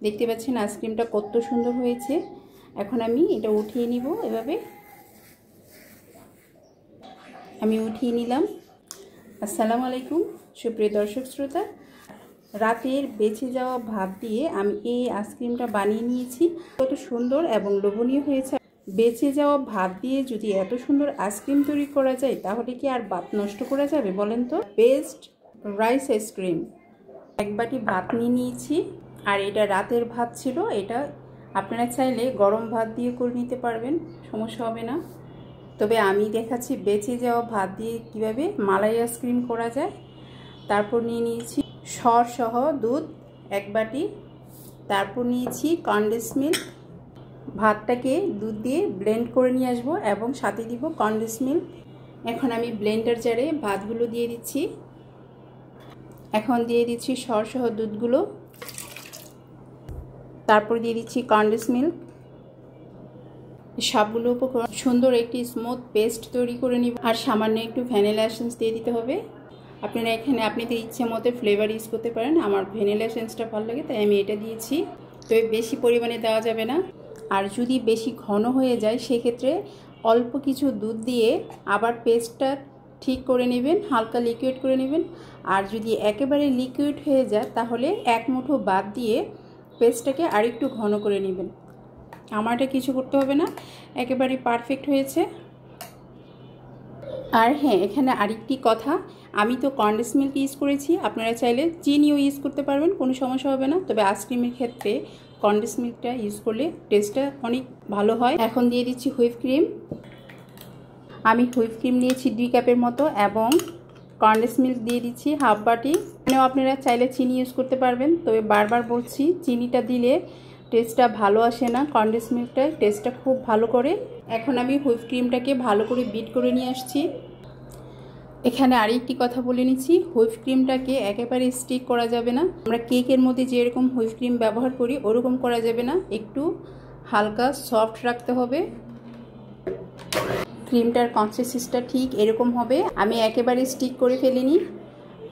দেখতে পাচ্ছেন আইসক্রিমটা কত সুন্দর হয়েছে। এখন আমি এটা উঠিয়ে নিব। এভাবে আমি উঠিয়ে নিলাম। আসসালামু আলাইকুম সুপ্রিয় দর্শক শ্রোতা, রাতের বেঁচে যাওয়া ভাত দিয়ে আমি এই আইসক্রিমটা বানিয়ে নিয়েছি। কত সুন্দর এবং লোভনীয় হয়েছে। বেঁচে যাওয়া ভাত দিয়ে যদি এত সুন্দর আইসক্রিম তৈরি করা যায় তাহলে কি আর ভাত নষ্ট করা যাবে বলেন তো? Best rice ice cream. এক বাটি ভাত নিয়ে নিয়েছি, আর এটা রাতের ভাত ছিল। এটা আপনারা চাইলে গরম ভাত দিয়ে করে নিতে পারবেন, সমস্যা হবে না। তবে আমি দেখাচ্ছি বেঁচে যাওয়া ভাত দিয়ে কিভাবে মালাই আইসক্রিম করা যায়। তারপর নিয়ে নিয়েছি সহ দুধ এক বাটি, তারপর নিয়েছি কনডেন্স মিল্ক। ভাতটাকে দুধ দিয়ে ব্লেন্ড করে নিয়ে আসবো এবং সাথে দিব কনডেন্স মিল্ক। এখন আমি ব্লেন্ডার জারে ভাতগুলো দিয়ে দিচ্ছি। এখন দিয়ে দিচ্ছি সহ দুধগুলো, তারপর দিয়ে দিচ্ছি কনডেন্স মিল্ক। সবগুলো উপকরণ সুন্দর একটি স্মুথ পেস্ট তৈরি করে নিব। আর সামান্য একটু ভ্যানিলা এসেন্স দিয়ে দিতে হবে। আপনারা এখানে আপনাদের ইচ্ছে মতো ফ্লেভার ইউজ করতে পারেন। আমার ভ্যানিলা এসেন্সটা ভালো লাগে তাই আমি এটা দিয়েছি। তবে বেশি পরিমাণে দেওয়া যাবে না। আর যদি বেশি ঘন হয়ে যায় সেক্ষেত্রে অল্প কিছু দুধ দিয়ে আবার পেস্টটা ঠিক করে নেবেন, হালকা লিকুইড করে নেবেন। আর যদি একেবারে লিকুইড হয়ে যায় তাহলে এক মুঠো বাদ দিয়ে পেস্টটাকে আরেকটু ঘন করে নেবেন। আমারটা কিছু করতে হবে না, একেবারে পারফেক্ট হয়েছে। আর হ্যাঁ, এখানে আরেকটি কথা, আমি তো কনডেন্স মিল্ক ইউজ করেছি, আপনারা চাইলে চিনিও ইউজ করতে পারবেন, কোনো সমস্যা হবে না। তবে আইসক্রিমের ক্ষেত্রে কনডেন্স মিল্কটা ইউজ করলে টেস্টটা অনেক ভালো হয়। এখন দিয়ে দিচ্ছি হুইপ ক্রিম। আমি হুইপ ক্রিম নিয়েছি 2 কাপের মতো এবং কনডেন্স মিল্ক দিয়ে দিচ্ছি হাফ বাটি। এখানেও আপনারা চাইলে চিনি ইউজ করতে পারবেন, তবে বারবার বলছি চিনিটা দিলে টেস্টটা ভালো আসে না, কনডেন্স মিল্কটায় টেস্টটা খুব ভালো করে। এখন আমি হুইপ ক্রিমটাকে ভালো করে বিট করে নিয়ে আসছি। এখানে আরেকটি কথা বলে নিচ্ছি, হুইপ ক্রিমটাকে একেবারে স্টিক করা যাবে না। আমরা কেকের মধ্যে যেরকম হুইপ ক্রিম ব্যবহার করি ওরকম করা যাবে না, একটু হালকা সফট রাখতে হবে। ক্রিমটার কনসিস্টেন্সিটা ঠিক এরকম হবে। আমি একেবারে স্টিক করে ফেলিনি,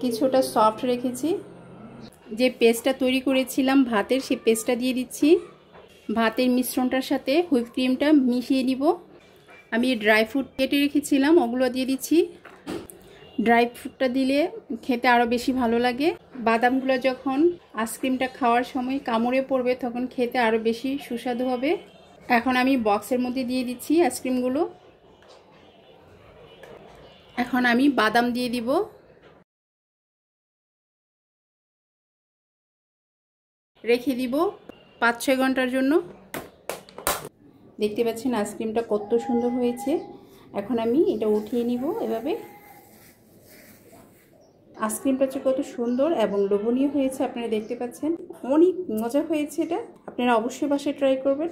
কিছুটা সফট রেখেছি। যে পেস্টটা তৈরি করেছিলাম ভাতের, সেই পেস্টটা দিয়ে দিচ্ছি। ভাতের মিশ্রণটার সাথে হুইপ ক্রিমটা মিশিয়ে নিব। আমি ড্রাই ফ্রুট কেটে রেখেছিলাম, ওগুলো দিয়ে দিচ্ছি। ড্রাই ফ্রুটটা দিলে খেতে আরও বেশি ভালো লাগে। বাদামগুলো যখন আইসক্রিমটা খাওয়ার সময় কামড়ে পড়বে তখন খেতে আরও বেশি সুস্বাদু হবে। এখন আমি বক্সের মধ্যে দিয়ে দিচ্ছি আইসক্রিমগুলো। এখন আমি বাদাম দিয়ে দিব। রেখে দিব 5-6 ঘন্টার জন্য। দেখতে পাচ্ছেন আইসক্রিমটা কত সুন্দর হয়েছে। এখন আমি এটা উঠিয়ে নিব। এভাবে আইসক্রিমটা হচ্ছে কত সুন্দর এবং লোভনীয় হয়েছে, আপনারা দেখতে পাচ্ছেন। অনেক মজা হয়েছে এটা, আপনারা অবশ্যই বাসায় ট্রাই করবেন।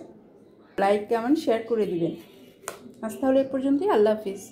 লাইক কমেন্ট শেয়ার করে দিবেন। আজ তাহলে এ পর্যন্তই, আল্লাহ হাফিজ।